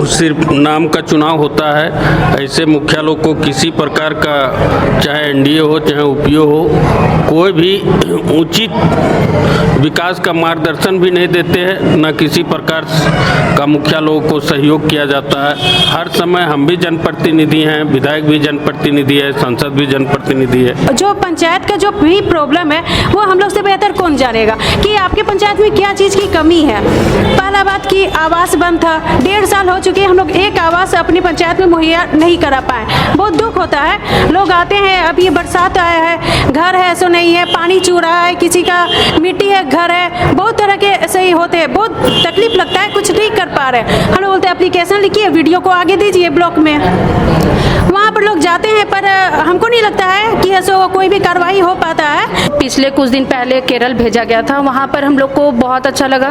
सिर्फ नाम का चुनाव होता है। ऐसे मुखिया लोग को किसी प्रकार का, चाहे एनडीए हो चाहे यूपीए हो, कोई भी उचित विकास का मार्गदर्शन भी नहीं देते हैं, न किसी प्रकार का मुखिया लोगों को सहयोग किया जाता है। हर समय हम भी जनप्रतिनिधि हैं, विधायक भी जनप्रतिनिधि है, संसद भी जनप्रतिनिधि है। जो पंचायत का जो भी प्रॉब्लम है वो हम लोग से बेहतर कौन जानेगा कि आपके पंचायत में क्या चीज़ की कमी है। पहला बात कि आवास बंद था, 1.5 साल हो चुके हैं, हम लोग एक आवास अपनी पंचायत में मुहैया नहीं करा पाए। बहुत दुख होता है। लोग आते हैं, अब ये बरसात आया है, घर है सो नहीं है, पानी चू रहा है, किसी का मिट्टी है, घर है, बहुत तरह के ऐसे ही होते हैं। बहुत तकलीफ लगता है, कुछ नहीं कर पा रहे। हम लोग बोलते हैं एप्लीकेशन लिखिए, वीडियो को आगे दीजिए ब्लॉक में, वहाँ पर लोग जाते हैं, पर हमको नहीं लगता है कि ऐसा कोई भी कार्रवाई हो पाता है। पिछले कुछ दिन पहले केरल भेजा गया था, वहाँ पर हम लोग को बहुत अच्छा लगा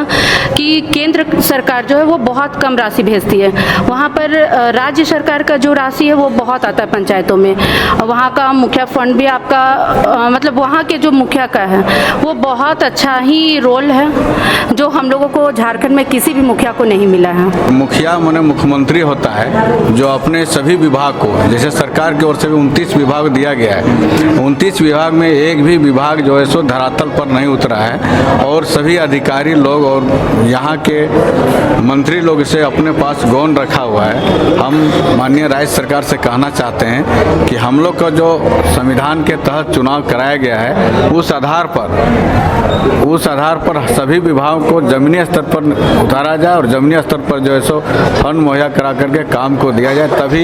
कि केंद्र सरकार जो है वो बहुत कम राशि भेजती है। वहाँ पर राज्य सरकार का जो राशि है वो बहुत आता है पंचायतों में। वहाँ का मुखिया फंड भी आपका मतलब वहाँ के जो मुखिया का है वो बहुत अच्छा ही रोल है, जो हम लोगों को झारखंड में किसी भी मुखिया को नहीं मिला है। मुखिया माने मुख्यमंत्री होता है, जो अपने सभी विभाग को, जैसे सरकार की ओर से भी 29 विभाग दिया गया है, 29 विभाग में एक भी विभाग जो है सो धरातल पर नहीं उतरा है, और सभी अधिकारी लोग और यहाँ के मंत्री लोग इसे अपने पास गौन रखा हुआ है। हम माननीय राज्य सरकार से कहना चाहते हैं कि हम लोग का जो संविधान के तहत चुनाव कराया गया है, उस आधार पर सभी विभागों को जमीनी स्तर पर उतारा जाए और जमीनी स्तर पर जो है सो फंड मुहैया करा करके काम को दिया जाए। तभी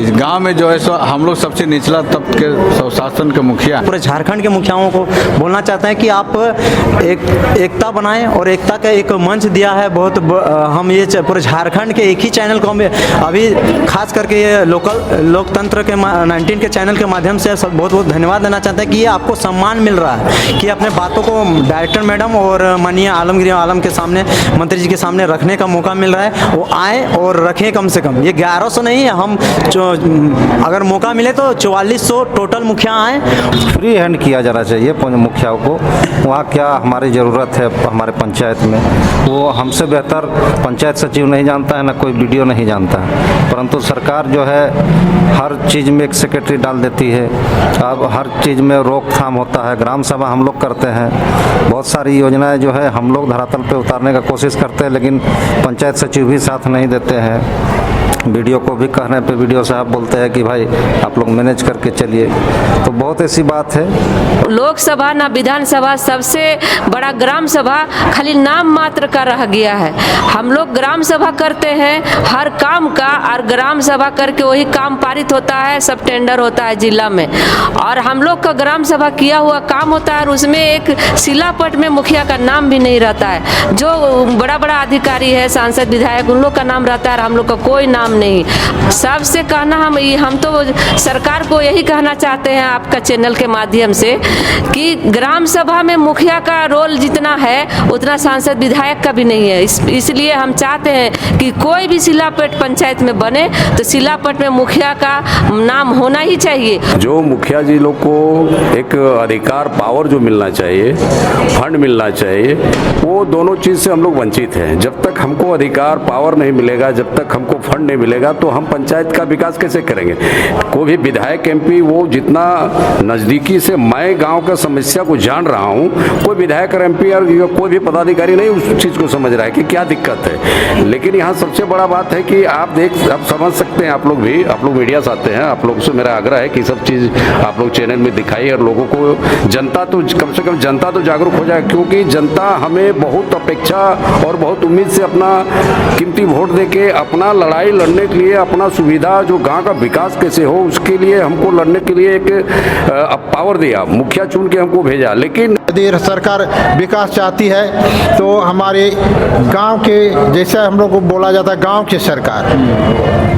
इस गांव में जो है सो हम लोग सबसे निचला तबके के स्वशासन के मुखिया, पूरे झारखंड के मुखियाओं को बोलना चाहते हैं कि आप एकता बनाएं, और एकता का एक मंच दिया है बहुत। हम ये पूरे झारखंड के एक ही चैनल को हम अभी खास करके ये लोकतंत्र के 19 के चैनल के माध्यम से बहुत बहुत धन्यवाद देना चाहते हैं कि ये आपको सम्मान मिल रहा है कि अपने बातों को डायरेक्टर मैडम और माननीय आलमगीर आलम के सामने, मंत्री जी के सामने रखने का मौका मिल रहा है। वो आए और रखें कम से कम, ये 1100 नहीं है, हम अगर मौका मिले तो 4400 टोटल मुखिया आए। फ्री हैंड किया जाना चाहिए मुखियाओं को। वहाँ क्या हमारी ज़रूरत है हमारे पंचायत में, वो हमसे बेहतर पंचायत सचिव नहीं जानता है, ना कोई वीडियो नहीं जानता है। परंतु सरकार जो है हर चीज़ में एक सेक्रेटरी डाल देती है। अब हर चीज़ में रोकथाम होता है। ग्राम सभा हम लोग करते हैं, बहुत सारी योजनाएं जो है हम लोग धरातल पे उतारने का कोशिश करते हैं, लेकिन पंचायत सचिव भी साथ नहीं देते हैं। वीडियो को भी कहने पे वीडियो साहब बोलते हैं कि भाई आप लोग मैनेज करके चलिए। तो बहुत ऐसी बात है। लोकसभा ना विधानसभा, सबसे बड़ा ग्राम सभा खाली नाम मात्र का रह गया है। हम लोग ग्राम सभा करते हैं हर काम का, और ग्राम सभा करके वही काम पारित होता है, सब टेंडर होता है जिला में, और हम लोग का ग्राम सभा किया हुआ काम होता है, और उसमें एक शिलापट में मुखिया का नाम भी नहीं रहता है। जो बड़ा बड़ा अधिकारी है, सांसद विधायक, उन लोग का नाम रहता है, और हम लोग का कोई नाम नहीं। सबसे कहना हम तो सरकार को यही कहना चाहते हैं आपका चैनल के माध्यम से कि ग्राम सभा में मुखिया का रोल जितना है उतना सांसद विधायक का भी नहीं है। इसलिए हम चाहते हैं कि कोई भी शिलापट पंचायत में बने तो शिलापट में मुखिया का नाम होना ही चाहिए। जो मुखिया जी लोग को एक अधिकार पावर जो मिलना चाहिए, फंड मिलना चाहिए, वो दोनों चीज़ से हम लोग वंचित हैं। जब तक हमको अधिकार पावर नहीं मिलेगा, जब तक हमको फंड नहीं मिलेगा, तो हम पंचायत का विकास कैसे करेंगे। कोई भी विधायक एमपी वो जितना नज़दीकी से मैं गांव का समस्या को जान रहा हूं, कोई विधायक और एमपी और कोई भी पदाधिकारी नहीं उस चीज़ को समझ रहा है कि क्या दिक्कत है। लेकिन यहाँ सबसे बड़ा बात है कि आप समझ सकते हैं, आप लोग भी, आप लोग मीडिया से आते हैं, आप लोग से मेरा आग्रह है कि सब चीज़ आप लोग चैनल में दिखाइए, और लोगों को जनता तो कम से कम जनता तो जागरूक हो जाए, क्योंकि जनता हमें बहुत अपेक्षा और बहुत उम्मीद से अपना कीमती वोट दे के अपना लड़ाई लड़ने के लिए, अपना सुविधा जो गांव का विकास कैसे हो उसके लिए हमको लड़ने के लिए एक पावर दिया, मुखिया चुन के हमको भेजा। लेकिन यदि सरकार विकास चाहती है तो हमारे गांव के, जैसे हम लोग को बोला जाता है गांव की सरकार,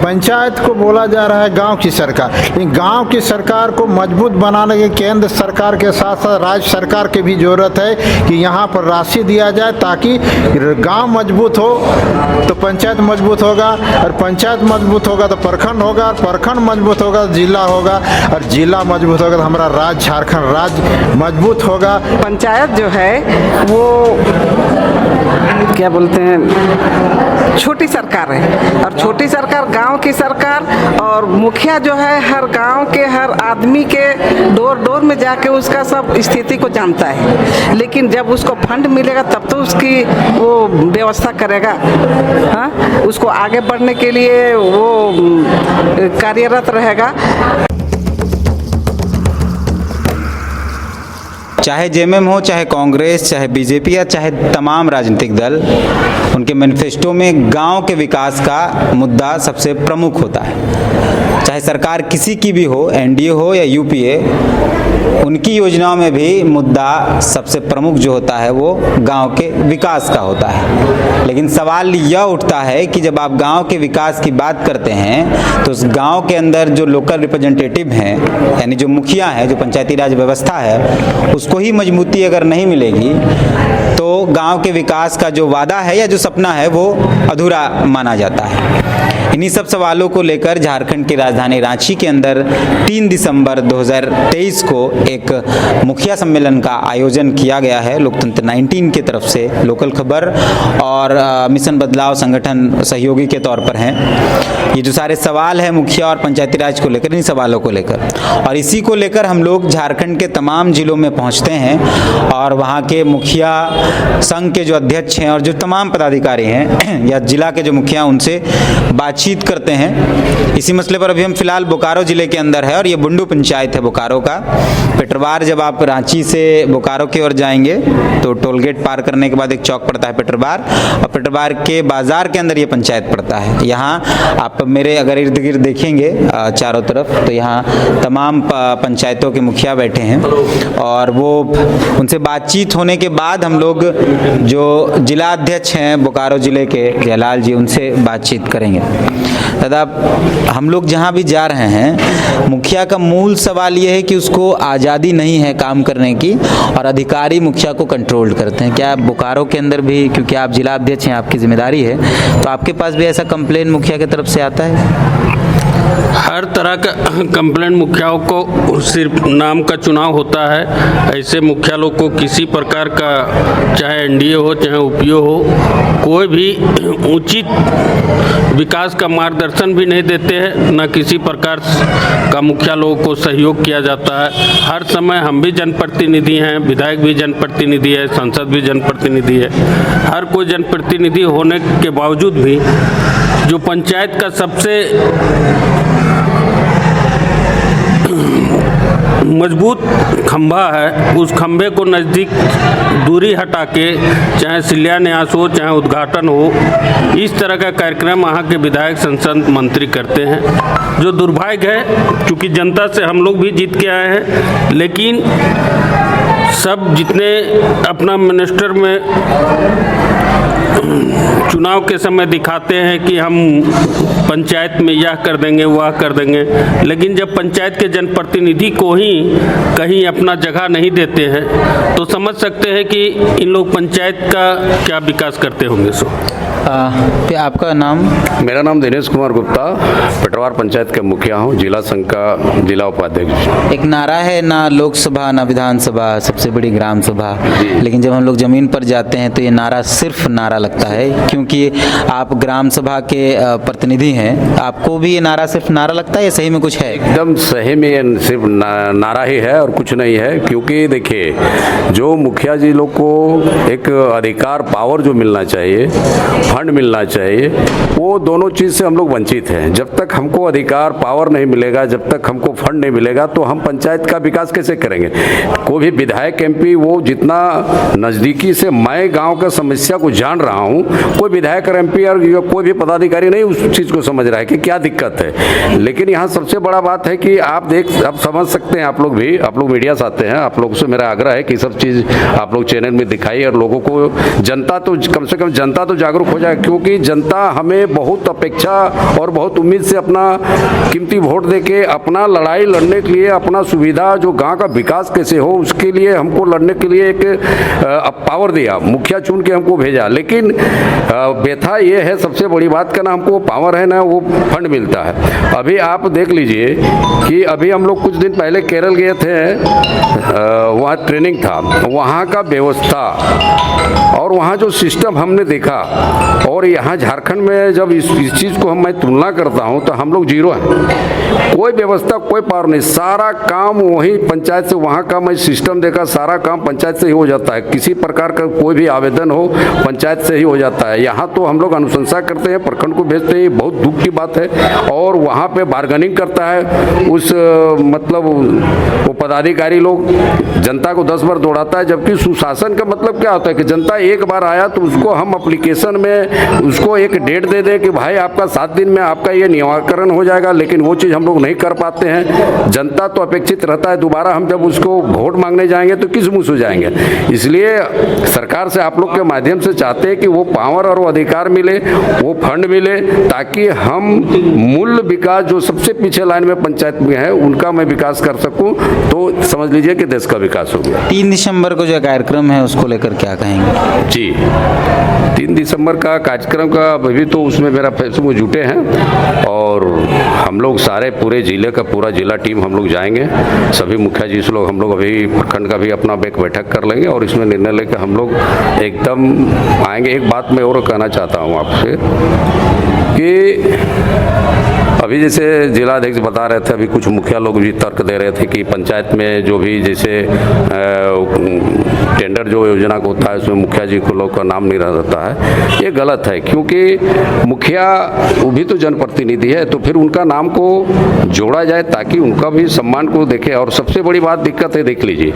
पंचायत को बोला जा रहा है गांव की सरकार, लेकिन गांव की सरकार को मजबूत बनाने के केंद्र सरकार के साथ साथ राज्य सरकार की भी जरूरत है कि यहाँ पर राशि दिया जाए, ताकि गांव मजबूत हो तो पंचायत मजबूत होगा, और पंचायत मजबूत होगा तो प्रखंड होगा, और प्रखंड मजबूत होगा तो जिला होगा, और जिला मजबूत होगा तो हमारा राज्य, झारखंड राज्य मजबूत होगा। पंचायत जो है वो क्या बोलते हैं, छोटी सरकार है, और छोटी सरकार गांव की सरकार, और मुखिया जो है हर गांव के हर आदमी के डोर डोर में जाके उसका सब स्थिति को जानता है। लेकिन जब उसको फंड मिलेगा तब तो उसकी वो व्यवस्था करेगा, हाँ, उसको आगे बढ़ने के लिए वो कार्यरत रहेगा। चाहे जेएमएम हो, चाहे कांग्रेस, चाहे बीजेपी या चाहे तमाम राजनीतिक दल, उनके मैनिफेस्टो में गांव के विकास का मुद्दा सबसे प्रमुख होता है। चाहे सरकार किसी की भी हो, एनडीए हो या यूपीए, उनकी योजनाओं में भी मुद्दा सबसे प्रमुख जो होता है वो गांव के विकास का होता है। लेकिन सवाल यह उठता है कि जब आप गांव के विकास की बात करते हैं तो उस गांव के अंदर जो लोकल रिप्रेजेंटेटिव हैं, यानी जो मुखिया हैं, जो पंचायती राज व्यवस्था है, उसको ही मजबूती अगर नहीं मिलेगी तो गांव के विकास का जो वादा है या जो सपना है वो अधूरा माना जाता है। इन्हीं सब सवालों को लेकर झारखंड की राजधानी रांची के अंदर 3 दिसंबर 2023 को एक मुखिया सम्मेलन का आयोजन किया गया है लोकतंत्र 19 की तरफ से। लोकल खबर और मिशन बदलाव संगठन सहयोगी के तौर पर हैं। ये जो सारे सवाल हैं मुखिया और पंचायती राज को लेकर, इन सवालों को लेकर, और इसी को लेकर हम लोग झारखंड के तमाम जिलों में पहुंचते हैं और वहाँ के मुखिया संघ के जो अध्यक्ष हैं और जो तमाम पदाधिकारी हैं या जिला के जो मुखिया, उनसे बातचीत करते हैं इसी मसले पर। अभी हम फिलहाल बोकारो जिले के अंदर है और ये बुंडू पंचायत है बोकारो का। पेटरवार, जब आप रांची से बोकारो की ओर जाएंगे तो टोल गेट पार करने के बाद एक चौक पड़ता है पेटरवार, और पेटरवार के बाजार के अंदर ये पंचायत पड़ता है। यहाँ आप मेरे अगर इर्द गिर्द देखेंगे चारों तरफ तो यहाँ तमाम पंचायतों के मुखिया बैठे हैं और वो उनसे बातचीत होने के बाद हम लोग जो जिला अध्यक्ष हैं बोकारो जिले के जयलाल जी, उनसे बातचीत करेंगे। दादा, हम लोग जहाँ भी जा रहे हैं, मुखिया का मूल सवाल ये है कि उसको आज़ादी नहीं है काम करने की और अधिकारी मुखिया को कंट्रोल करते हैं। क्या बोकारो के अंदर भी, क्योंकि आप जिला अध्यक्ष हैं, आपकी जिम्मेदारी है, तो आपके पास भी ऐसा कंप्लेन मुखिया की तरफ से आता है? हर तरह का कंप्लेंट मुखियाओं को सिर्फ नाम का चुनाव होता है। ऐसे मुखिया लोग को किसी प्रकार का, चाहे एनडीए हो चाहे यूपीए हो, कोई भी उचित विकास का मार्गदर्शन भी नहीं देते हैं, न किसी प्रकार का मुखिया लोगों को सहयोग किया जाता है। हर समय हम भी जनप्रतिनिधि हैं, विधायक भी जनप्रतिनिधि है, सांसद भी जनप्रतिनिधि है। हर कोई जनप्रतिनिधि होने के बावजूद भी जो पंचायत का सबसे मजबूत खंभा है, उस खंभे को नज़दीक दूरी हटा के, चाहे शिलान्यास हो चाहे उद्घाटन हो, इस तरह का कार्यक्रम वहाँ के विधायक, सांसद, मंत्री करते हैं, जो दुर्भाग्य है। क्योंकि जनता से हम लोग भी जीत के आए हैं, लेकिन सब जितने अपना मिनिस्टर में चुनाव के समय दिखाते हैं कि हम पंचायत में यह कर देंगे वह कर देंगे, लेकिन जब पंचायत के जनप्रतिनिधि को ही कहीं अपना जगह नहीं देते हैं तो समझ सकते हैं कि इन लोग पंचायत का क्या विकास करते होंगे। आपका नाम? मेरा नाम दिनेश कुमार गुप्ता, पेटरवार पंचायत के मुखिया हूँ, जिला संघ का जिला उपाध्यक्ष। एक नारा है, ना लोकसभा ना विधानसभा, सबसे बड़ी ग्राम सभा, लेकिन जब हम लोग ज़मीन पर जाते हैं तो ये नारा सिर्फ नारा लगता है, क्योंकि आप ग्राम सभा के प्रतिनिधि हैं। आपको भी ये नारा सिर्फ नारा लगता है या सही में कुछ है? एकदम सही में ये सिर्फ नारा ही है और कुछ नहीं है। क्योंकि देखिए, जो मुखिया जी लोग को एक अधिकार, पावर जो मिलना चाहिए, फंड मिलना चाहिए, वो दोनों चीज़ से हम लोग वंचित हैं। जब तक हमको अधिकार, पावर नहीं मिलेगा, जब तक हमको फंड नहीं मिलेगा, तो हम पंचायत का विकास कैसे करेंगे? कोई भी विधायक, एमपी, वो जितना नज़दीकी से मैं गांव का समस्या को जान रहा हूं, कोई विधायक और एमपी और कोई भी पदाधिकारी नहीं उस चीज़ को समझ रहा है कि क्या दिक्कत है। लेकिन यहाँ सबसे बड़ा बात है कि आप समझ सकते हैं, आप लोग भी, आप लोग मीडिया से आते हैं, आप लोगों से मेरा आग्रह है कि सब चीज़ आप लोग चैनल में दिखाइए और लोगों को, जनता तो कम से कम जनता तो जागरूक हो जाए, क्योंकि जनता हमें बहुत अपेक्षा और बहुत उम्मीद से अपना कीमती वोट देके अपना लड़ाई लड़ने के लिए, अपना सुविधा, जो गांव का विकास कैसे हो उसके लिए हमको लड़ने के लिए एक पावर दिया, मुखिया चुन के हमको भेजा। लेकिन व्यथा ये है, सबसे बड़ी बात का, ना हमको पावर है ना वो फंड मिलता है। अभी आप देख लीजिए कि अभी हम लोग कुछ दिन पहले केरल गए थे, वहाँ ट्रेनिंग था, वहाँ का व्यवस्था और वहाँ जो सिस्टम हमने देखा, और यहाँ झारखंड में जब इस चीज़ को मैं तुलना करता हूँ तो हम लोग जीरो हैं। कोई व्यवस्था, कोई पावर नहीं, सारा काम वहीं पंचायत से, वहाँ का मैं सिस्टम देखा, सारा काम पंचायत से ही हो जाता है। किसी प्रकार का कोई भी आवेदन हो पंचायत से ही हो जाता है। यहाँ तो हम लोग अनुशंसा करते हैं, प्रखंड को भेजते हैं, बहुत दुख की बात है। और वहाँ पे बार्गेनिंग करता है उस मतलब वो पदाधिकारी लोग, जनता को 10 बार दौड़ाता है। जबकि सुशासन का मतलब क्या होता है कि जनता एक बार आया तो उसको हम एप्लीकेशन में उसको एक डेट दे दें कि भाई आपका 7 दिन में आपका ये निराकरण हो जाएगा, लेकिन वो चीज़ हम लोग नहीं कर पाते हैं। जनता तो अपेक्षित रहता है दोबारा हम जब उसको वोट मांगने जाएंगे तो किस मुँह से जाएंगे। इसलिए सरकार से आप लोग के माध्यम से चाहते हैं कि वो पावर और वो अधिकार मिले, वो फंड मिले, ताकि हम मूल विकास जो सबसे पीछे लाइन में पंचायत में है उनका मैं विकास कर सकूं, तो समझ लीजिए कि देश का विकास हो गया। 3 दिसंबर को जो कार्यक्रम है उसको लेकर क्या कहेंगे? जी, 3 दिसंबर का कार्यक्रम का अभी तो उसमें मेरा फेसबुक जुटे हैं और हम लोग सारे पूरे जिले का पूरा जिला टीम हम लोग जाएंगे। सभी मुखिया जी से लोग हम लोग अभी प्रखंड का भी अपना एक बैठक कर लेंगे और इसमें निर्णय लेकर हम लोग एकदम आएंगे। एक बात मैं और कहना चाहता हूँ आपसे कि अभी जैसे जिलाध्यक्ष बता रहे थे, अभी कुछ मुखिया लोग भी तर्क दे रहे थे कि पंचायत में जो भी जैसे टेंडर जो योजना को होता है उसमें मुखिया जी को लोग का नाम नहीं रहता है। ये गलत है, क्योंकि मुखिया वो भी तो जनप्रतिनिधि है, तो फिर उनका नाम को जोड़ा जाए ताकि उनका भी सम्मान को देखे। और सबसे बड़ी बात दिक्कत है, देख लीजिए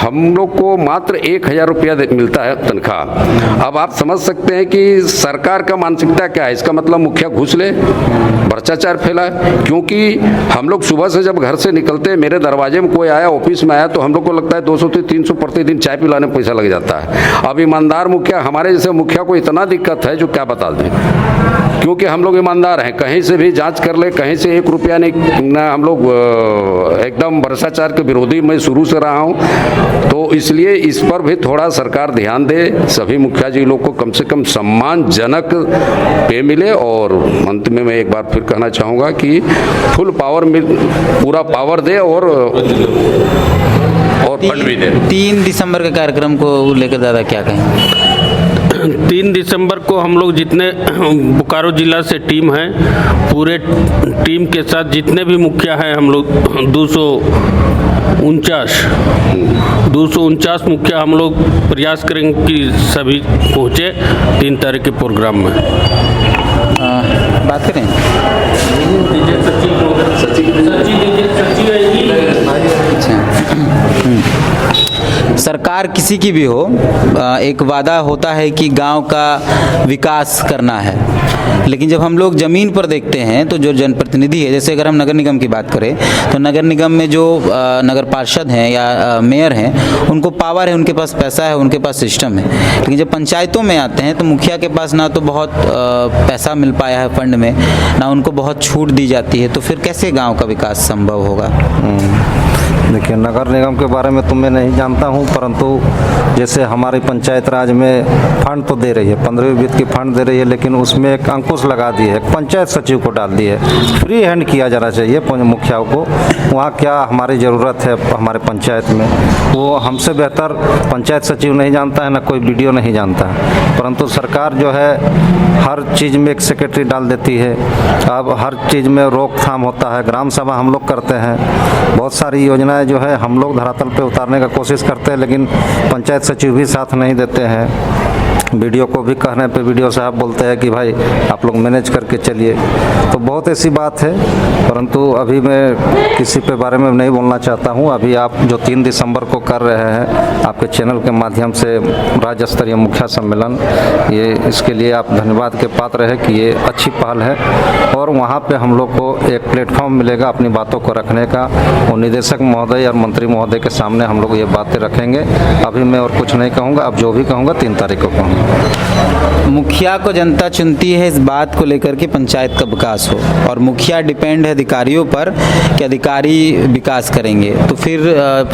हम लोग को मात्र 1000 रुपया मिलता है तनख्वाह। अब आप समझ सकते हैं कि सरकार का मानसिकता क्या है। इसका मतलब मुखिया घूस ले, भ्रष्टाचार फैला है। क्योंकि हम लोग सुबह से जब घर से निकलते हैं, मेरे दरवाजे में कोई आया, ऑफिस में आया, तो हम लोग को लगता है 200 से 300 प्रतिदिन चाय पिलाने में पैसा लग जाता है। अब ईमानदार मुखिया, हमारे जैसे मुखिया को इतना दिक्कत है जो क्या बता दें, क्योंकि हम लोग ईमानदार हैं। कहीं से भी जांच कर ले, कहीं से 1 रुपया नहीं ना। हम लोग एकदम भ्रष्टाचार के विरोधी मैं शुरू से रहा हूं, तो इसलिए इस पर भी थोड़ा सरकार ध्यान दे। सभी मुखिया जी लोग को कम से कम सम्मानजनक पे मिले। और अंत में मैं एक बार फिर कहना चाहूँगा कि फुल पावर पूरा पावर दे और फंड भी दे। 3 दिसंबर के कार्यक्रम को लेकर दादा क्या कहेंगे? 3 दिसंबर को हम लोग जितने बोकारो जिला से टीम है, पूरे टीम के साथ जितने भी मुखिया हैं हम लोग 249 मुखिया हम लोग प्रयास करेंगे कि सभी पहुँचे 3 तारीख के प्रोग्राम में। बात करें सरकार किसी की भी हो, एक वादा होता है कि गांव का विकास करना है, लेकिन जब हम लोग ज़मीन पर देखते हैं तो जो जनप्रतिनिधि है, जैसे अगर हम नगर निगम की बात करें तो नगर निगम में जो नगर पार्षद हैं या मेयर हैं, उनको पावर है, उनके पास पैसा है, उनके पास सिस्टम है। लेकिन जब पंचायतों में आते हैं तो मुखिया के पास ना तो बहुत पैसा मिल पाया है फंड में, ना उनको बहुत छूट दी जाती है, तो फिर कैसे गाँव का विकास संभव होगा? देखिए, नगर निगम के बारे में तो मैं नहीं जानता हूं, परंतु जैसे हमारी पंचायत राज में फंड तो दे रही है, 15वीं वित्त की फंड दे रही है, लेकिन उसमें एक अंकुश लगा दी है, पंचायत सचिव को डाल दी है। फ्री हैंड किया जाना चाहिए मुखियाओं को। वहाँ क्या हमारी ज़रूरत है हमारे पंचायत में, वो हमसे बेहतर पंचायत सचिव नहीं जानता है, ना कोई BDO नहीं जानता है। परंतु सरकार जो है हर चीज़ में एक सेक्रेटरी डाल देती है। अब हर चीज़ में रोकथाम होता है। ग्राम सभा हम लोग करते हैं, बहुत सारी योजनाएं जो है हम लोग धरातल पे उतारने का कोशिश करते हैं, लेकिन पंचायत सचिव भी साथ नहीं देते हैं। BDO को भी कहने पे BDO साहब बोलते हैं कि भाई आप लोग मैनेज करके चलिए। तो बहुत ऐसी बात है, परंतु अभी मैं किसी पे बारे में नहीं बोलना चाहता हूँ। अभी आप जो 3 दिसंबर को कर रहे हैं आपके चैनल के माध्यम से राज्य स्तरीय मुखिया सम्मेलन, ये इसके लिए आप धन्यवाद के पात्र है कि ये अच्छी पहल है और वहाँ पे हम लोग को एक प्लेटफॉर्म मिलेगा अपनी बातों को रखने का। और निदेशक महोदय और मंत्री महोदय के सामने हम लोग ये बातें रखेंगे। अभी मैं और कुछ नहीं कहूँगा, अब जो भी कहूँगा 3 तारीख को कहूँगा। मुखिया को जनता चुनती है इस बात को लेकर के पंचायत का विकास हो, और मुखिया डिपेंड है अधिकारियों पर कि अधिकारी विकास करेंगे, तो फिर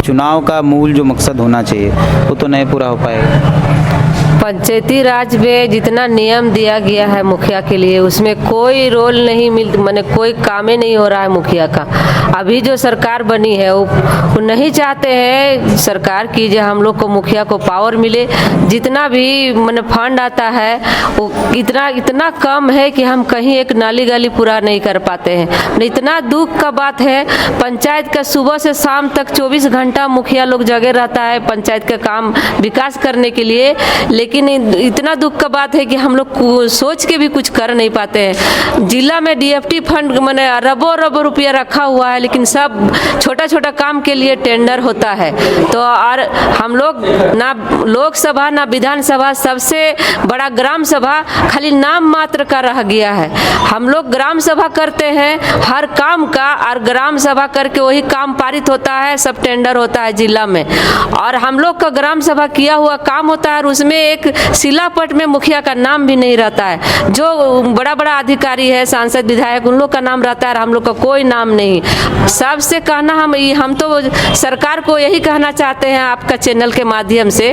चुनाव का मूल जो मकसद होना चाहिए वो तो नहीं पूरा हो पाएगा। पंचायती राज में जितना नियम दिया गया है मुखिया के लिए, उसमें कोई रोल नहीं माने कोई काम ही नहीं हो रहा है मुखिया का। अभी जो सरकार बनी है वो नहीं चाहते हैं सरकार की जो हम लोग को मुखिया को पावर मिले। जितना भी माने फंड आता है वो इतना कम है कि हम कहीं एक नाली गली पूरा नहीं कर पाते हैं। इतना दुख का बात है, पंचायत का सुबह से शाम तक 24 घंटा मुखिया लोग जगे रहता है पंचायत का काम विकास करने के लिए, लेकिन इतना दुख का बात है कि हम लोग सोच के भी कुछ कर नहीं पाते हैं। जिला में डीएफटी फंड मैंने अरबों रुपया रखा हुआ है, लेकिन सब छोटा छोटा काम के लिए टेंडर होता है। तो और हम लोग ना लोकसभा ना विधानसभा, सबसे बड़ा ग्राम सभा खाली नाम मात्र का रह गया है। हम लोग ग्राम सभा करते हैं हर काम का, और ग्राम सभा करके वही काम पारित होता है, सब टेंडर होता है जिला में। और हम लोग का ग्राम सभा किया हुआ काम होता है और उसमें एक शिलापट में मुखिया का नाम भी नहीं रहता है। जो बड़ा बड़ा अधिकारी है, सांसद विधायक, उन लोग का नाम रहता है, हम लोग का कोई नाम नहीं। सबसे कहना हम तो सरकार को यही कहना चाहते हैं आपका चैनल के माध्यम से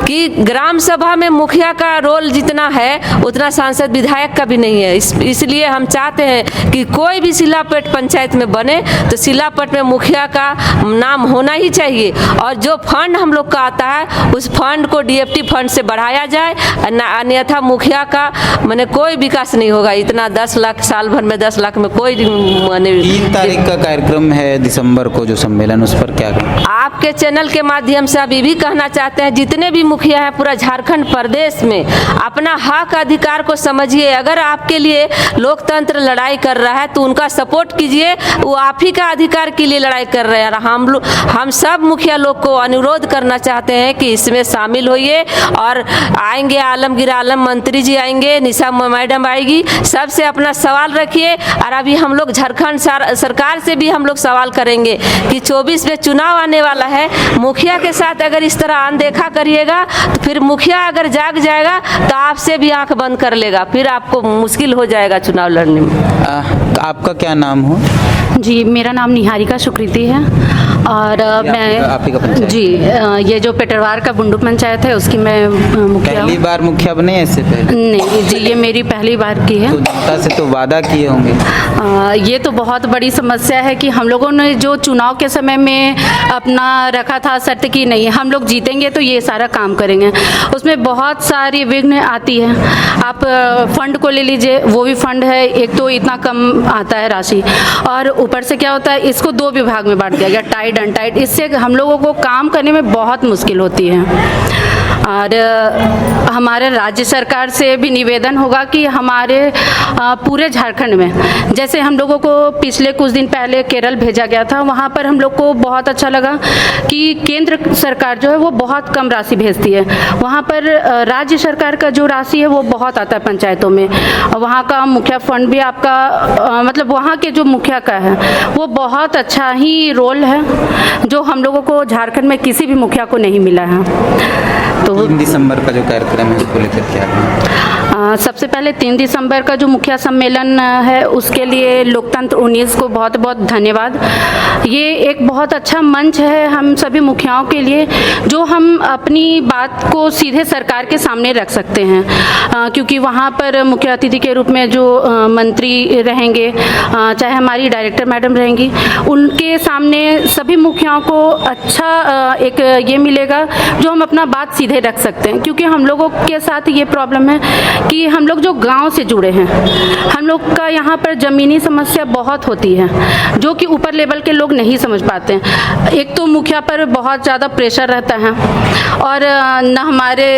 कि ग्राम सभा में मुखिया का रोल जितना है उतना सांसद विधायक का भी नहीं है। इसलिए हम चाहते हैं कि कोई भी शिलापट पंचायत में बने तो शिलापट में मुखिया का नाम होना ही चाहिए, और जो फंड हम लोग का आता है उस फंड को डीएफटी फंड से बढ़ाया जाए, अन्यथा मुखिया का माने कोई विकास नहीं होगा। इतना 10 लाख साल भर में 10 लाख में कोई 3 तारीख का कार्यक्रम है दिसंबर को जो सम्मेलन, उस पर क्या करें? आपके चैनल के माध्यम से अभी भी कहना चाहते हैं जितने भी मुखिया हैं पूरा झारखंड प्रदेश में अपना हक अधिकार को समझिए। अगर आपके लिए लोकतंत्र लड़ाई कर रहा है तो उनका सपोर्ट कीजिए, वो आप ही का अधिकार के लिए लड़ाई कर रहे हैं। हम सब मुखिया लोग को अनुरोध करना चाहते हैं कि इसमें शामिल होइए, और आएंगे आलमगीर आलम मंत्री जी आएंगे, निशा मैडम आएगी, सबसे अपना सवाल रखिए। और अभी हम लोग झारखंड सरकार से भी हम लोग सवाल करेंगे कि 24 में चुनाव आने वाला है, मुखिया के साथ अगर इस तरह अनदेखा करिएगा तो फिर मुखिया अगर जाग जाएगा तो आपसे भी आंख बंद कर लेगा, फिर आपको मुश्किल हो जाएगा चुनाव लड़ने में। आपका क्या नाम हो? जी, मेरा नाम निहारिका शुक्रिती है, और मैं जी ये जो पेटरवार का बुंडू पंचायत है उसकी मैं मुखिया। पहली बार मुखिया बने ऐसे पहले? नहीं जी, ये मेरी पहली बार की है। तो जनता से तो वादा किए होंगे। ये तो बहुत बड़ी समस्या है कि हम लोगों ने जो चुनाव के समय में अपना रखा था शर्त कि नहीं हम लोग जीतेंगे तो ये सारा काम करेंगे, उसमें बहुत सारी विघ्न आती है। आप फंड को ले लीजिए, वो भी फंड है, एक तो इतना कम आता है राशि, और ऊपर से क्या होता है इसको 2 विभाग में बांट दिया गया, टाइट अनटाइट। इससे हम लोगों को काम करने में बहुत मुश्किल होती है। और हमारे राज्य सरकार से भी निवेदन होगा कि हमारे पूरे झारखंड में, जैसे हम लोगों को पिछले कुछ दिन पहले केरल भेजा गया था, वहाँ पर हम लोग को बहुत अच्छा लगा कि केंद्र सरकार जो है वो बहुत कम राशि भेजती है। वहाँ पर राज्य सरकार का जो राशि है वो बहुत आता है पंचायतों में। वहाँ का मुखिया फंड भी आपका मतलब वहाँ के जो मुखिया का है वो बहुत अच्छा ही रोल है, जो हम लोगों को झारखंड में किसी भी मुखिया को नहीं मिला है। तो 3 दिसंबर का जो कार्यक्रम है उसको लेकर क्या है? सबसे पहले 3 दिसंबर का जो मुखिया सम्मेलन है उसके लिए लोकतंत्र 19 को बहुत बहुत धन्यवाद। ये एक बहुत अच्छा मंच है हम सभी मुखियाओं के लिए, जो हम अपनी बात को सीधे सरकार के सामने रख सकते हैं, क्योंकि वहाँ पर मुख्य अतिथि के रूप में जो मंत्री रहेंगे, चाहे हमारी डायरेक्टर मैडम रहेंगी, उनके सामने सभी मुखियाओं को अच्छा एक ये मिलेगा जो हम अपना बात सीधे रख सकते हैं। क्योंकि हम लोगों के साथ ये प्रॉब्लम है कि हम लोग जो गांव से जुड़े हैं, हम लोग का यहाँ पर ज़मीनी समस्या बहुत होती है जो कि ऊपर लेवल के लोग नहीं समझ पाते हैं। एक तो मुखिया पर बहुत ज़्यादा प्रेशर रहता है, और न हमारे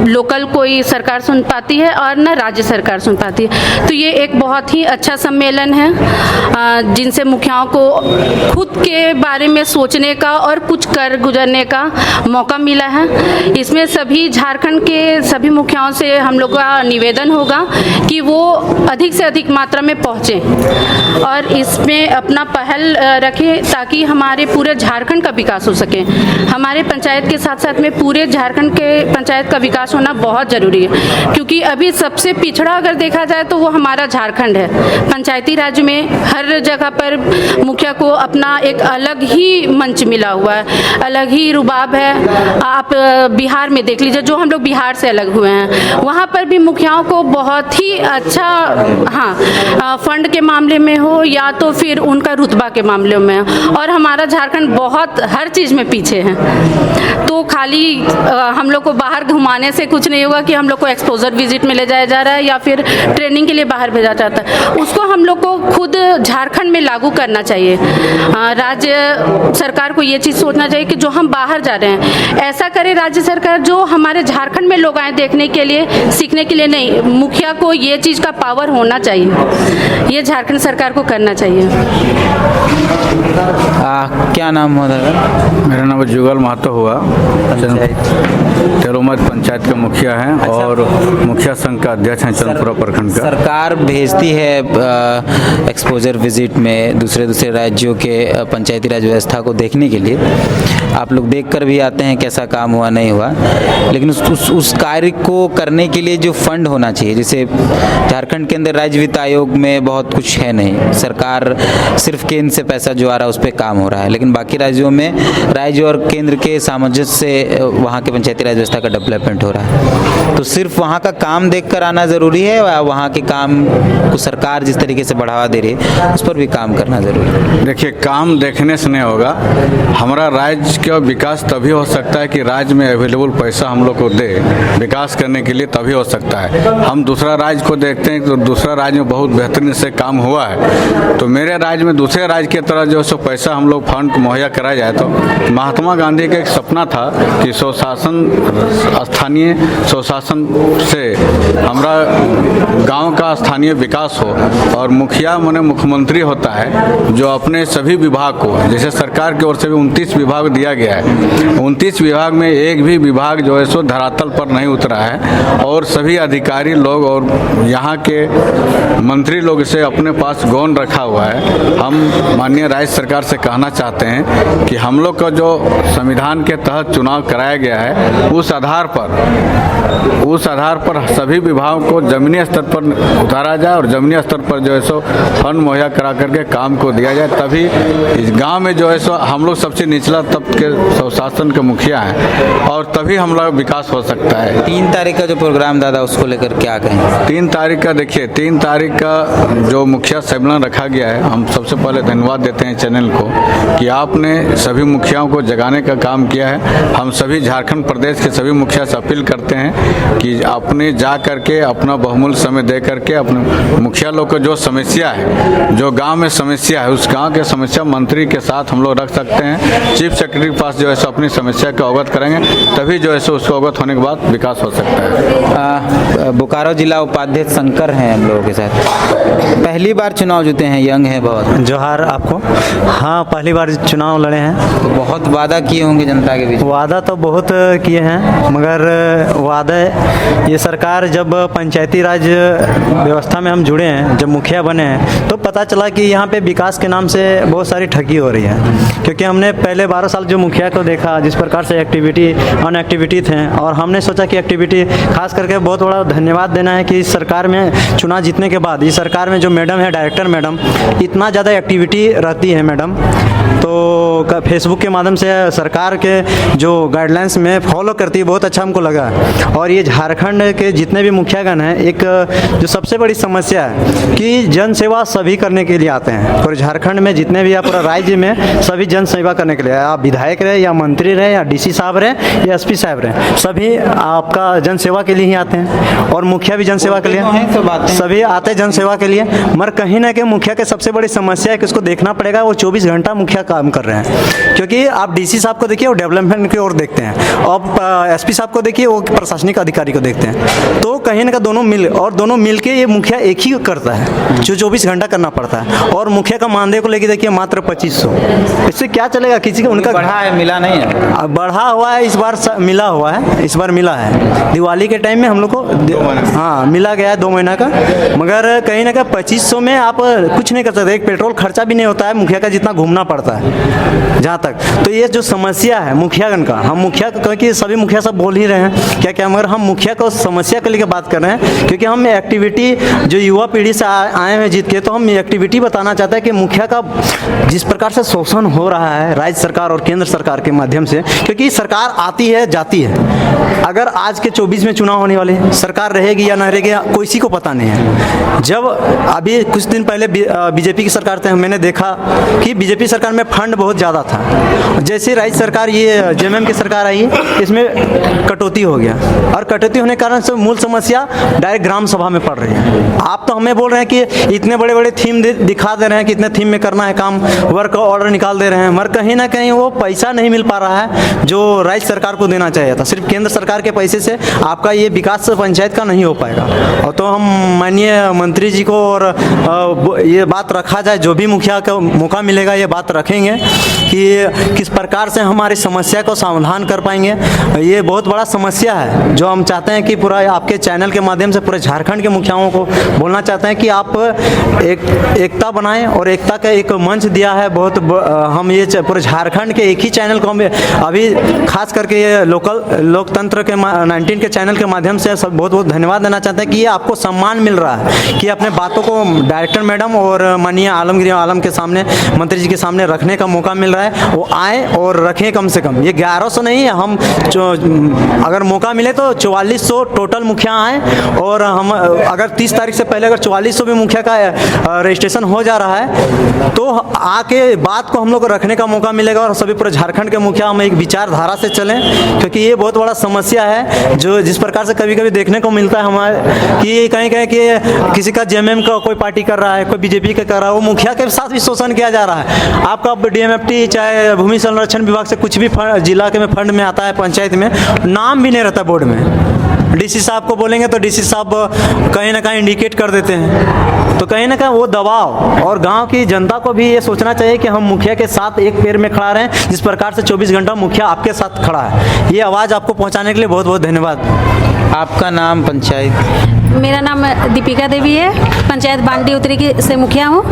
लोकल कोई सरकार सुन पाती है और न राज्य सरकार सुन पाती है। तो ये एक बहुत ही अच्छा सम्मेलन है जिनसे मुखियाओं को खुद के बारे में सोचने का और कुछ कर गुजरने का मौका मिला है। इसमें सभी झारखंड के सभी मुखियाओं से हम लोग का निवेदन होगा कि वो अधिक से अधिक मात्रा में पहुँचें और इसमें अपना पहल रखें ताकि हमारे पूरे झारखंड का विकास हो सके। हमारे पंचायत के साथ साथ में पूरे झारखंड के पंचायत का विकास होना बहुत ज़रूरी है, क्योंकि अभी सबसे पिछड़ा अगर देखा जाए तो वो हमारा झारखंड है। पंचायती राज में हर जगह पर मुखिया को अपना एक अलग ही मंच मिला हुआ है, अलग ही रुबाब है। आप बिहार में देख लीजिए, जो हम लोग बिहार से अलग हुए हैं, वहाँ पर भी मुखियाओं को बहुत ही अच्छा, हाँ, फंड के मामले में हो या तो फिर उनका रुतबा के मामले में, और हमारा झारखंड बहुत हर चीज़ में पीछे है। तो खाली हम लोग को बाहर घुमाने से कुछ नहीं होगा कि हम लोग को एक्सपोजर विजिट में ले जाया जा रहा है या फिर ट्रेनिंग के लिए बाहर भेजा जाता है। उसको हम लोग को खुद झारखंड में लागू करना चाहिए। राज्य सरकार को ये चीज़ सोचना चाहिए कि जो हम बाहर जा रहे हैं ऐसा करे राज्य सरकार, जो हमारे झारखंड में लोग आए देखने के लिए, सीखने के लिए नहीं। मुखिया को ये चीज़ का पावर होना चाहिए, ये झारखंड सरकार को करना चाहिए। क्या नाम हुआ था? मेरा नाम जुगल महतो हुआ, तेलोमत पंचायत का मुखिया हैं और मुखिया संघ का अध्यक्ष हैं चंद्रपुरा प्रखंड का। सरकार भेजती है एक्सपोजर विजिट में दूसरे राज्यों के पंचायती राज व्यवस्था को देखने के लिए। आप लोग देख कर भी आते हैं कैसा काम हुआ नहीं हुआ, लेकिन उस कार्य को करने के लिए जो फंड होना चाहिए, जैसे झारखंड के अंदर राज्य वित्त आयोग में बहुत कुछ है नहीं, सरकार सिर्फ केंद्र से पैसा जो आ रहा है उस पर काम हो रहा है, लेकिन बाकी राज्यों में राज्य और केंद्र के सामंजस्य से वहाँ के पंचायती राज व्यवस्था का डेवलपमेंट हो रहा है। तो सिर्फ वहाँ का काम देख कर आना ज़रूरी है या वहाँ के काम को सरकार जिस तरीके से बढ़ावा दे रही है उस पर भी काम करना ज़रूरी है? देखिए, काम देखने से नहीं होगा। हमारा राज्य का विकास तभी हो सकता है कि राज्य में अवेलेबल पैसा हम लोग को दे विकास करने के लिए, तभी हो सकता है। हम दूसरा राज्य को देखते हैं तो दूसरा राज्य में बहुत बेहतरीन से काम हुआ है, तो मेरे राज्य में दूसरे राज्य की तरह जो सो पैसा हम लोग फंड मुहैया कराया जाए। तो महात्मा गांधी का एक सपना था कि स्वशासन, स्थानीय स्वशासन से हमारा गांव का स्थानीय विकास हो, और मुखिया माने मुख्यमंत्री होता है जो अपने सभी विभाग को, जैसे सरकार की ओर से भी 29 विभाग दिया गया है, 29 विभाग में एक भी विभाग जो है सो धरातल पर नहीं उतरा है, और सभी अधिकारी लोग और यहाँ के मंत्री लोग इसे अपने पास गौन रखा हुआ है। हम माननीय राज्य सरकार से कहना चाहते हैं कि हम लोग का जो संविधान के तहत चुनाव कराया गया है उस आधार पर सभी विभागों को जमीनी स्तर पर उतारा जाए और जमीनी स्तर पर जो है सो फंड मुहैया करा करके काम को दिया जाए, तभी इस गांव में जो है सो हम लोग सबसे निचला तबके के स्वशासन के मुखिया हैं और तभी हम लोग विकास हो सकता है। 3 तारीख का जो प्रोग्राम दादा उसको लेकर क्या कहें? 3 तारीख का देखिए, 3 तारीख का जो मुखिया सम्मेलन रखा गया है, हम सबसे पहले धन्यवाद देते हैं चैनल को कि आपने सभी मुखियाओं को जगाने का काम किया है। हम सभी झारखंड प्रदेश के सभी मुखिया से अपील करते हैं कि आपने जा करके अपना बहुमूल्य समय दे करके अपने मुखिया लोग को जो समस्या है, जो गांव में समस्या है, उस गांव के समस्या मंत्री के साथ हम लोग रख सकते हैं। चीफ सेक्रेटरी के पास जो है सो अपनी समस्या को अवगत करेंगे, तभी जो है सो उसको अवगत होने के बाद विकास हो सकता है। बोकारो जिला उपाध्यक्ष शंकर हैं हम लोगों के साथ, पहली बार चुनाव जीते हैं, यंग है बहुत। जोहार आपको। हाँ, पहली बार चुनाव लड़े हैं। तो बहुत वादा किए होंगे जनता के बीच? वादा तो बहुत किए हैं, मगर वादा ये सरकार जब पंचायती राज व्यवस्था में हम जुड़े हैं, जब मुखिया बने हैं, तो पता चला कि यहाँ पे विकास के नाम से बहुत सारी ठगी हो रही है। क्योंकि हमने पहले 12 साल जो मुखिया को देखा, जिस प्रकार से अनएक्टिविटी थे, और हमने सोचा कि एक्टिविटी खास करके बहुत बड़ा धन्यवाद देना है कि इस सरकार में चुनाव जीतने के बाद इस सरकार में जो मैडम है, डायरेक्टर मैडम, इतना ज़्यादा एक्टिविटी रहती है मैडम, तो फेसबुक के माध्यम से सरकार के जो गाइडलाइंस में फॉलो करती है, बहुत अच्छा हमको लगा। और ये झारखंड के जितने भी मुखियागण हैं, एक जो सबसे बड़ी समस्या है कि जन सेवा सभी करने के लिए आते हैं, और झारखंड में जितने भी पूरा राज्य में सभी जन सेवा करने के लिए, आप विधायक रहे या मंत्री रहे या डीसी साहब रहे या एसपी साहब रहे, सभी आपका जन सेवा के लिए ही आते हैं, और मुखिया भी जन सेवा के लिए सभी आते हैं जन सेवा के लिए। मगर कहीं ना कहीं मुखिया की सबसे बड़ी समस्या है कि उसको देखना पड़ेगा वो 24 घंटा मुखिया काम कर रहे हैं। क्योंकि आप डीसी साहब को देखिए वो डेवलपमेंट की ओर देखते हैं, और एसपी साहब को देखिए वो प्रशासनिक अधिकारी को देखते हैं, तो कहीं ना कहीं दोनों मिल के ये मुखिया एक ही करता है जो 24 घंटा करना पड़ता है। और मुखिया का मानदेय को लेके देखिए मात्र 2500, इससे क्या चलेगा? किसी का उनका बढ़ा है, मिला नहीं है? बढ़ा हुआ है, इस बार मिला हुआ है, इस बार मिला है। दिवाली के टाइम में हम लोग को हाँ मिला गया है 2 महीना का, मगर कहीं ना कहीं 2500 में आप कुछ नहीं कर सकते। एक पेट्रोल खर्चा भी नहीं होता है मुखिया का जितना घूमना पड़ता है जहाँ तक। तो ये जो समस्या है मुखियागण का, हम मुखिया क्योंकि सभी मुखिया सब बोल ही रहे हैं क्या क्या, मगर हम मुखिया को समस्या को लेकर बात कर रहे हैं क्योंकि हम एक्टिविटी जो युवा पीढ़ी से आए हैं जीत के, तो हम एक्टिविटी बताना चाहते हैं कि मुखिया का जिस प्रकार से शोषण हो रहा है राज्य सरकार और केंद्र सरकार के माध्यम से, क्योंकि सरकार आती है जाती है। अगर आज के 24 में चुनाव होने वाले हैं, सरकार रहेगी या नहीं रहेगी किसी को पता नहीं है। जब अभी कुछ दिन पहले बीजेपी की सरकार थे, मैंने देखा कि बीजेपी सरकार में फंड बहुत ज़्यादा था। जैसे राज्य सरकार ये जेएमएम की सरकार आई, इसमें कटौती हो गया और कटौती होने के कारण से मूल समस्या डायरेक्ट ग्राम सभा में पड़ रही है। आप तो हमें बोल रहे हैं कि इतने बड़े बड़े थीम दिखा दे रहे हैं कि इतने थीम में करना है काम, वर्क ऑर्डर निकाल दे रहे हैं, मगर कहीं ना कहीं वो पैसा नहीं मिल पा रहा है जो राज्य सरकार को देना चाहिए था। सिर्फ केंद्र सरकार के पैसे से आपका ये विकास पंचायत का नहीं हो पाएगा। और तो हम माननीय मंत्री जी को और ये बात रखा जाए, जो भी मुखिया को मौका मिलेगा ये बात रखेंगे कि किस प्रकार से हमारी समस्या को समाधान कर पाएंगे। ये बहुत बड़ा समस्या है जो हम चाहते हैं कि पूरा आपके चैनल के माध्यम से पूरे झारखंड के मुखियाओं को बोलना चाहते हैं कि आप एकता बनाएं और एकता का एक मंच दिया है बहुत। हम ये पूरे झारखंड के एक ही चैनल को हम अभी खास करके ये लोकतंत्र के 19 के चैनल के माध्यम से सब बहुत बहुत धन्यवाद देना चाहते हैं कि ये आपको सम्मान मिल रहा है कि अपने बातों को डायरेक्टर मैडम और माननीय आलमगीर आलम के सामने, मंत्री जी के सामने रखने का मौका मिल रहा है। वो आए और रखें कम से कम, ये 1100 नहीं है, हम अगर मौका मिले तो 4400 टोटल मुखिया आए और हम अगर 30 तारीख से पहले अगर 4400 भी मुखिया का रजिस्ट्रेशन हो जा रहा है तो आके बात को हम लोग को रखने का मौका मिलेगा और सभी पूरे झारखंड के मुखिया हम एक विचारधारा से चलें, क्योंकि ये बहुत बड़ा समस्या है जो जिस प्रकार से कभी कभी देखने को मिलता है हमारे कि कहीं कहीं कि किसी का जेएमएम का कोई पार्टी कर रहा है, कोई बीजेपी का कर रहा है, वो मुखिया के साथ भी शोषण किया जा रहा है। आपका डीएमएफटी चाहे भूमि संरक्षण विभाग से कुछ भी जिला के में फंड में आता है, पंचायत में नाम भी नहीं रहता बोर्ड में। डीसी साहब को बोलेंगे तो डीसी साहब कहीं ना कहीं इंडिकेट कर देते हैं। तो कहीं ना कहीं वो दबाव, और गांव की जनता को भी ये सोचना चाहिए कि हम मुखिया के साथ एक पैर में खड़ा रहें, जिस प्रकार से 24 घंटा मुखिया आपके साथ खड़ा है। ये आवाज़ आपको पहुंचाने के लिए बहुत बहुत धन्यवाद। आपका नाम, पंचायत? मेरा नाम दीपिका देवी है, पंचायत बांडी उत्तरी की से मुखिया हूँ।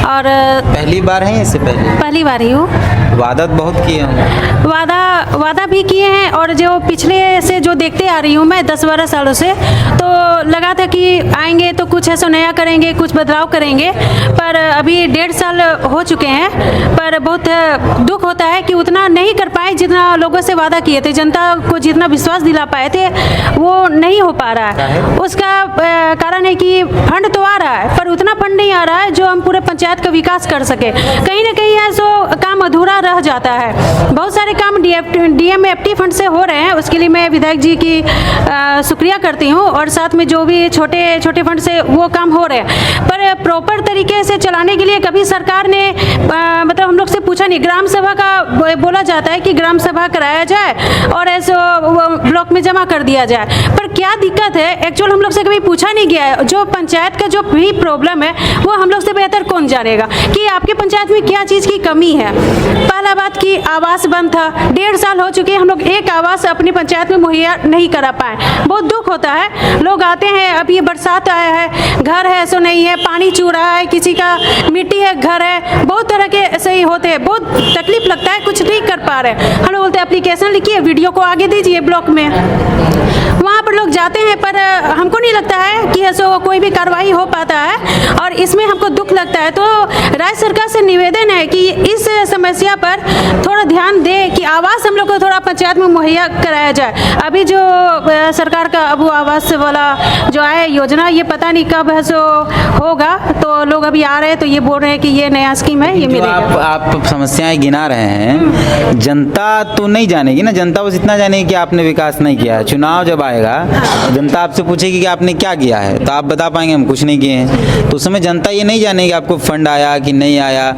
और पहली बार है इससे पहली बार ही हूँ। वादा बहुत किए होंगे? वादा भी किए हैं, और जो पिछले से जो देखते आ रही हूँ मैं 10-12 सालों से, तो लगा था कि आएंगे तो कुछ ऐसा नया करेंगे, कुछ बदलाव करेंगे, पर अभी 1.5 साल हो चुके हैं, पर बहुत दुख होता है कि उतना नहीं कर पाए जितना लोगों से वादा किए थे, जनता को जितना विश्वास दिला पाए थे वो नहीं हो पा रहा है। उसका कारण है कि फंड तो आ रहा है पर उतना फंड नहीं आ रहा है जो हम पूरे पंचायत का विकास कर सके। कहीं ना कहीं है सो काम अधूरा रह जाता है। बहुत सारे काम डीएमएफटी फंड से हो रहे हैं, उसके लिए मैं विधायक जी की शुक्रिया करती हूँ, और साथ में जो भी छोटे छोटे फंड से वो काम हो रहे हैं, पर प्रॉपर तरीके से चलाने के लिए कभी सरकार ने मतलब हम लोग से पूछा नहीं। ग्राम सभा का बोला जाता है कि ग्राम सभा कराया जाए और ऐसे ब्लॉक में जमा कर दिया जाए, पर क्या दिक्कत है एक्चुअल हम लोग से कभी पूछा नहीं गया है। जो पंचायत का जो भी प्रॉब्लम है वो हम लोग से बेहतर कौन जानेगा कि आपके पंचायत में क्या चीज़ की कमी है। पहला बात कि आवास बंद था, 1.5 साल हो चुके हैं, हम लोग एक आवास अपनी पंचायत में मुहैया नहीं करा पाए। बहुत दुख होता है। लोग आते हैं, अब ये बरसात आया है, घर है सो नहीं है, पानी चू रहा है, किसी का मिट्टी है, घर है, बहुत तरह के ऐसे ही होते हैं। बहुत तकलीफ लगता है, कुछ नहीं कर पा रहे। हम लोग बोलते हैं एप्लीकेशन लिखिए, वीडियो को आगे दीजिए ब्लॉक में, वहाँ पर लोग जाते हैं, पर हमको नहीं लगता है कि ऐसा कोई भी कार्रवाई हो पाता है, और इसमें हमको दुख लगता है। तो राज्य सरकार से निवेदन है कि इस समस्या पर थोड़ा ध्यान दे कि आवास हम लोग को थोड़ा पंचायत में मुहैया कराया जाए। अभी जो सरकार का अब आवास वाला जो आया योजना, ये पता नहीं कब है सो होगा, तो लोग अभी आ रहे हैं तो ये बोल रहे हैं कि ये नया स्कीम है, ये मिलेगा। आप समस्याएं गिना रहे हैं, जनता तो नहीं जानेगी ना, जनता बस इतना जानेगी कि आपने विकास नहीं किया है। चुनाव जब आएगा जनता आपसे पूछेगी कि आपने क्या किया है, तो आप बता पाएंगे हम कुछ नहीं किए हैं। तो उस समय जनता ये नहीं जानेगी आपको फंड आया कि नहीं आया,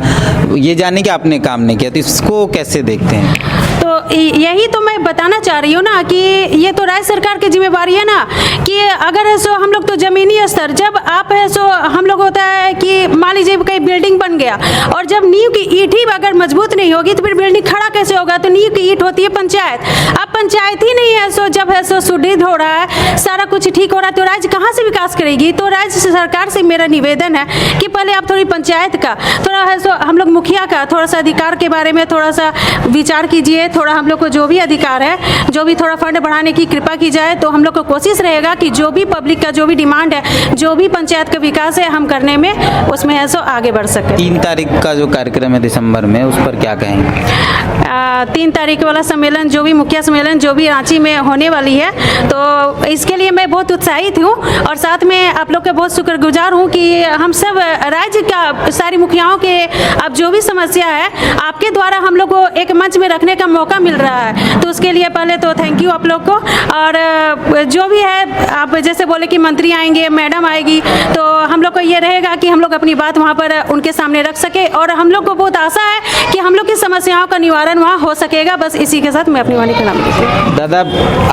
ये जाने कि आपने काम नहीं किया। तो इसको कैसे देखते हैं? तो यही तो मैं बताना चाह रही हूँ ना कि ये तो राज्य सरकार की जिम्मेवारी है ना कि अगर है सो हम लोग तो ज़मीनी स्तर, जब आप है सो हम लोग होता है कि मान लीजिए कहीं बिल्डिंग बन गया और जब नींव की ईंट ही अगर मजबूत नहीं होगी तो फिर बिल्डिंग खड़ा कैसे होगा? तो नींव की ईंट होती है पंचायत। अब पंचायत ही नहीं है सो जब है सो सुदृढ़ हो रहा है, सारा कुछ ठीक हो रहा है, तो राज्य कहाँ से विकास करेगी? तो राज्य सरकार से मेरा निवेदन है कि पहले आप थोड़ी पंचायत का थोड़ा है सो हम लोग मुखिया का थोड़ा सा अधिकार के बारे में थोड़ा सा विचार कीजिए। थोड़ा हम लोग को जो भी अधिकार है, जो भी थोड़ा फंड बढ़ाने की कृपा की जाए, तो हम लोग को कोशिश रहेगा कि जो भी पब्लिक का जो भी डिमांड है, जो भी पंचायत का विकास है, हम करने में उसमें है सो आगे बढ़ सके। 3 तारीख का जो कार्यक्रम है दिसंबर में, उस पर क्या कहेंगे? 3 तारीख वाला सम्मेलन, जो भी मुखिया सम्मेलन जो भी रांची में होने वाली है, तो इसके लिए मैं बहुत उत्साहित हूँ और साथ में आप लोग का बहुत शुक्रगुजार हूँ कि हम सब राज्य का सारी मुखियाओं के अब जो भी समस्या है आपके द्वारा हम लोग को एक मंच में रखने का मौका मिल रहा है, तो उसके लिए पहले तो थैंक यू आप लोग को। और जो भी है, आप जैसे बोले कि मंत्री आएंगे, मैडम आएगी, तो हम लोग को ये रहेगा कि हम लोग अपनी बात वहाँ पर उनके सामने रख सके और हम लोग को बहुत आशा है कि हम लोग की समस्याओं का निवारण वहाँ हो सकेगा। बस इसी के साथ मैं अपनी वाणी का नाम देती हूँ। दादा,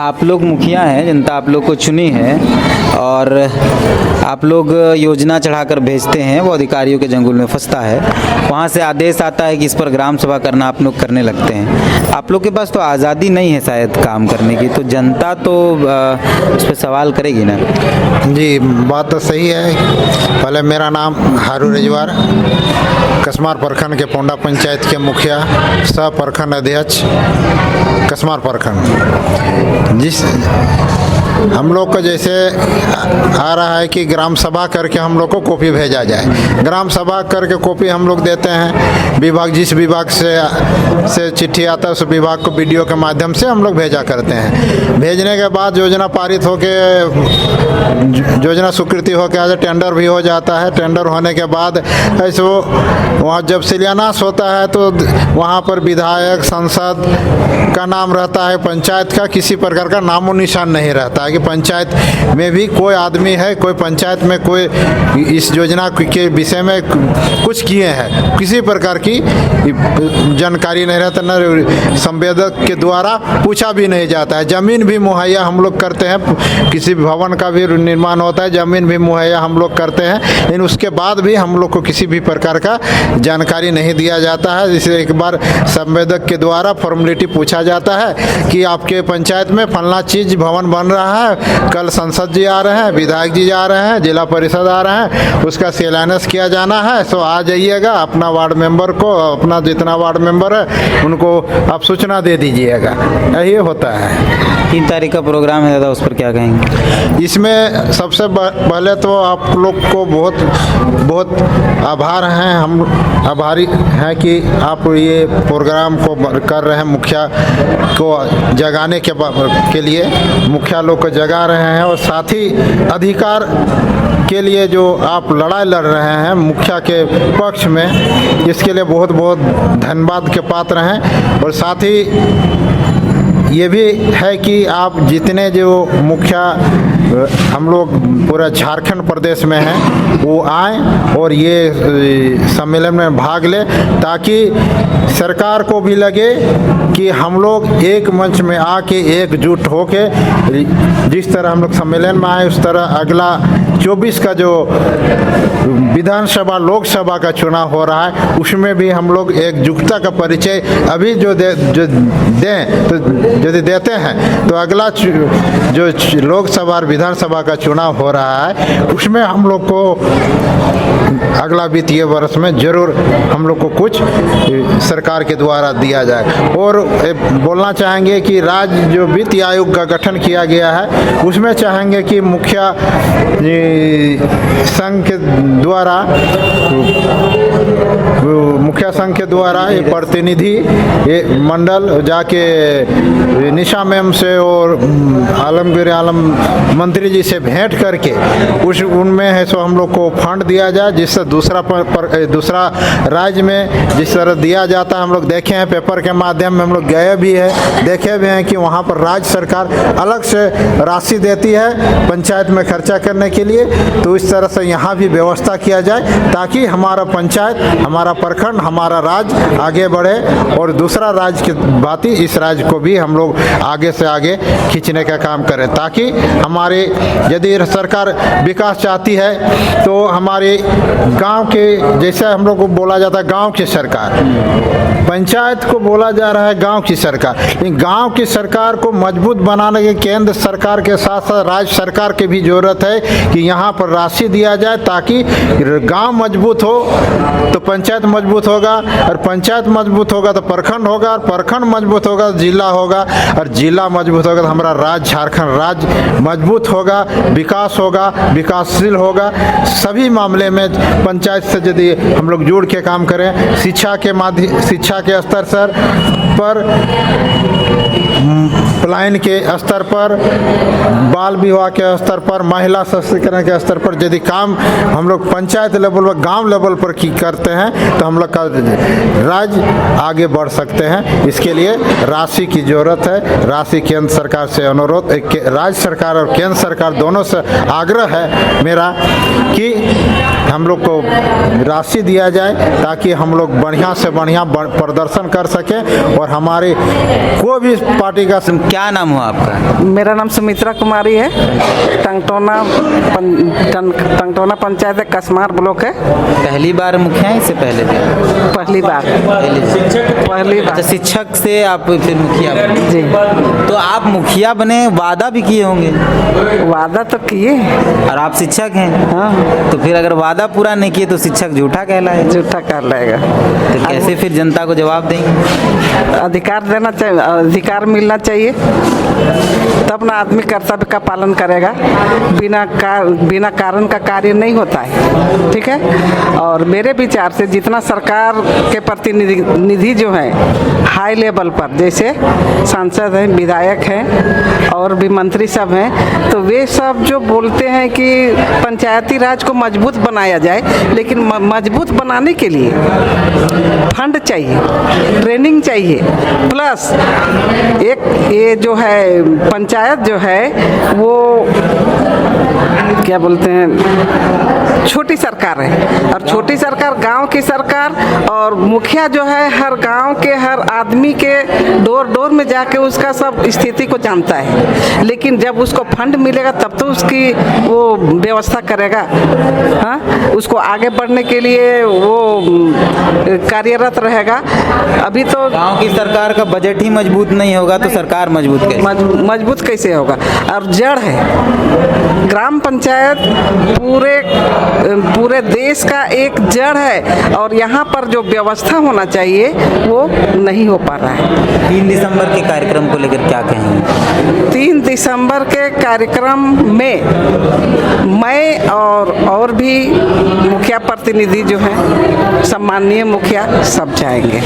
आप लोग मुखिया हैं, जनता आप लोग को चुनी है और आप लोग योजना चढ़ाकर भेजते हैं, वो अधिकारियों के जंगल में फंसता है, वहाँ से आदेश आता है कि इस पर ग्राम सभा करना, आप लोग करने लगते हैं। आप लोग के पास तो आज़ादी नहीं है शायद काम करने की, तो जनता तो उस पर सवाल करेगी ना? जी, बात तो सही है। पहले मेरा नाम हारू रजवार, कसमार प्रखंड के पोंडा पंचायत के मुखिया सह प्रखंड अध्यक्ष कसमार प्रखंड। जिस हम लोग को जैसे आ रहा है कि ग्राम सभा करके हम लोग को कॉपी भेजा जाए, ग्राम सभा करके कॉपी हम लोग देते हैं, विभाग जिस विभाग से चिट्ठी आता है उस विभाग को वीडियो के माध्यम से हम लोग भेजा करते हैं। भेजने के बाद योजना पारित होके, योजना स्वीकृति होके आज टेंडर भी हो जाता है। टेंडर होने के बाद ऐसे वहाँ जब शिलान्यास होता है तो वहाँ पर विधायक, सांसद का नाम रहता है, पंचायत का किसी प्रकार का नामो निशान नहीं रहता है कि पंचायत में भी कोई आदमी है, कोई पंचायत में कोई इस योजना के विषय में कुछ किए हैं, किसी प्रकार की जानकारी नहीं रहता, न संवेदक के द्वारा पूछा भी नहीं जाता है। ज़मीन भी मुहैया हम लोग करते हैं, किसी भवन का भी निर्माण होता है, ज़मीन भी मुहैया हम लोग करते हैं, लेकिन उसके बाद भी हम लोग को किसी भी प्रकार का जानकारी नहीं दिया जाता है। जिसे एक बार संवेदक के द्वारा फॉर्मेलिटी पूछा जाता है कि आपके पंचायत में फलना चीज़ भवन बन रहा है, कल सांसद जी आ रहे हैं, विधायक जी आ रहे हैं, जिला परिषद आ रहे हैं, उसका शिलान्यास किया जाना है, तो आ जाइएगा, अपना वार्ड मेंबर को, अपना जितना वार्ड मेंबर है उनको आप सूचना दे दीजिएगा। यही होता है। 3 तारीख का प्रोग्राम है दादा, उस पर क्या कहेंगे? इसमें सबसे पहले तो आप लोग को बहुत बहुत आभार हैं, हम आभारी हैं कि आप ये प्रोग्राम को कर रहे हैं, मुखिया को जगाने के लिए मुखिया लोग को जगा रहे हैं और साथ ही अधिकार के लिए जो आप लड़ाई लड़ रहे हैं मुखिया के पक्ष में, इसके लिए बहुत बहुत धन्यवाद के पात्र हैं। और साथ ही ये भी है कि आप जितने जो मुखिया हम लोग पूरा झारखंड प्रदेश में हैं वो आएँ और ये सम्मेलन में भाग लें, ताकि सरकार को भी लगे कि हम लोग एक मंच में आके एकजुट होके जिस तरह हम लोग सम्मेलन में आए उस तरह अगला 24 का जो विधानसभा लोकसभा का चुनाव हो रहा है उसमें भी हम लोग एकजुटता का परिचय अभी जो दें तो यदि देते हैं तो अगला जो लोकसभा और विधानसभा का चुनाव हो रहा है उसमें हम लोग को अगला वित्तीय वर्ष में जरूर हम लोग को कुछ सरकार के द्वारा दिया जाए। और बोलना चाहेंगे कि राज्य जो वित्त आयोग का गठन किया गया है उसमें चाहेंगे कि मुखिया संघ के द्वारा ये प्रतिनिधि ये मंडल जाके निशा मैम से और आलमगीर आलम मंत्री जी से भेंट करके उनमें है सो हम लोग को फंड दिया जाए, जिससे दूसरा राज्य में जिस तरह दिया जाता है हम लोग देखे हैं, पेपर के माध्यम में हम लोग गए भी हैं, देखे भी हैं कि वहाँ पर राज्य सरकार अलग से राशि देती है पंचायत में खर्चा करने के लिए। तो इस तरह से यहाँ भी व्यवस्था किया जाए ताकि हमारा पंचायत, हमारा प्रखंड हमारा राज्य आगे बढ़े और दूसरा राज्य की भांति इस राज्य को भी हम लोग आगे से आगे खींचने का काम करें, ताकि हमारे यदि सरकार विकास चाहती है तो हमारे गांव के, जैसे हम लोग को बोला जाता है गांव की सरकार, पंचायत को बोला जा रहा है गांव की सरकार, लेकिन गांव की सरकार को मजबूत बनाने के केंद्र सरकार के साथ साथ राज्य सरकार की भी जरूरत है कि यहाँ पर राशि दिया जाए, ताकि गांव मजबूत हो तो पंचायत मजबूत होगा, और पंचायत मजबूत होगा तो प्रखंड होगा, और प्रखंड मजबूत होगा तो जिला होगा, और जिला मजबूत होगा तो हमारा राज्य झारखंड राज्य मजबूत होगा, विकास होगा, विकासशील होगा। सभी मामले में पंचायत से यदि हम लोग जुड़ के काम करें, शिक्षा के स्तर पर, पलायन के स्तर पर, बाल विवाह के स्तर पर, महिला सशक्तिकरण के स्तर पर यदि काम हम लोग पंचायत लेवल पर, गांव लेवल पर की करते हैं तो हम लोग का राज्य आगे बढ़ सकते हैं। इसके लिए राशि की ज़रूरत है। राशि केंद्र सरकार से अनुरोध, राज्य सरकार और केंद्र सरकार दोनों से आग्रह है मेरा कि हम लोग को राशि दिया जाए, ताकि हम लोग बढ़िया से बढ़िया प्रदर्शन कर सकें और हमारे कोई भी पार्टी का। क्या नाम हुआ आपका? मेरा नाम सुमित्रा कुमारी है। टंगटोना पंचायत कसमार ब्लॉक है। पहली बार मुखिया है, इससे पहले भी? पहली बार। अच्छा, शिक्षक से आप फिर मुखिया बने? जी। तो आप मुखिया बने, वादा भी किए होंगे? वादा तो किए। और आप शिक्षक हैं? हाँ। तो फिर अगर वादा पूरा नहीं किए तो शिक्षक झूठा कहलाए? झूठा कहलाएगा। तो कैसे फिर जनता को जवाब देंगे? अधिकार देना चाहिए, अधिकार मिलना चाहिए, तब ना आदमी कर्तव्य का पालन करेगा। बिना कारण का कार्य नहीं होता है, ठीक है। और मेरे विचार से जितना सरकार के प्रतिनिधि जो हैं हाई लेवल पर, जैसे सांसद हैं, विधायक हैं और भी मंत्री सब हैं, तो वे सब जो बोलते हैं कि पंचायती राज को मजबूत बनाया जाए, लेकिन मजबूत बनाने के लिए फंड चाहिए, ट्रेनिंग चाहिए, प्लस एक ये जो है पंचायत जो है वो क्या बोलते हैं, छोटी सरकार है। और छोटी सरकार, गांव की सरकार, और मुखिया जो है हर गांव के हर आदमी के डोर डोर में जाके उसका सब स्थिति को जानता है, लेकिन जब उसको फंड मिलेगा तब तो उसकी वो व्यवस्था करेगा। हाँ, उसको आगे बढ़ने के लिए वो कार्यरत रहेगा। अभी तो गांव की सरकार का बजट ही मजबूत नहीं होगा तो सरकार मजबूत कैसे? मजबूत कैसे होगा? और जड़ है ग्राम पंचायत, पूरे देश का एक जड़ है, और यहाँ पर जो व्यवस्था होना चाहिए वो नहीं हो पा रहा है। 3 दिसंबर के कार्यक्रम को लेकर क्या कहेंगे? 3 दिसंबर के कार्यक्रम में मैं और भी मुखिया प्रतिनिधि जो हैं, सम्माननीय मुखिया सब जाएंगे।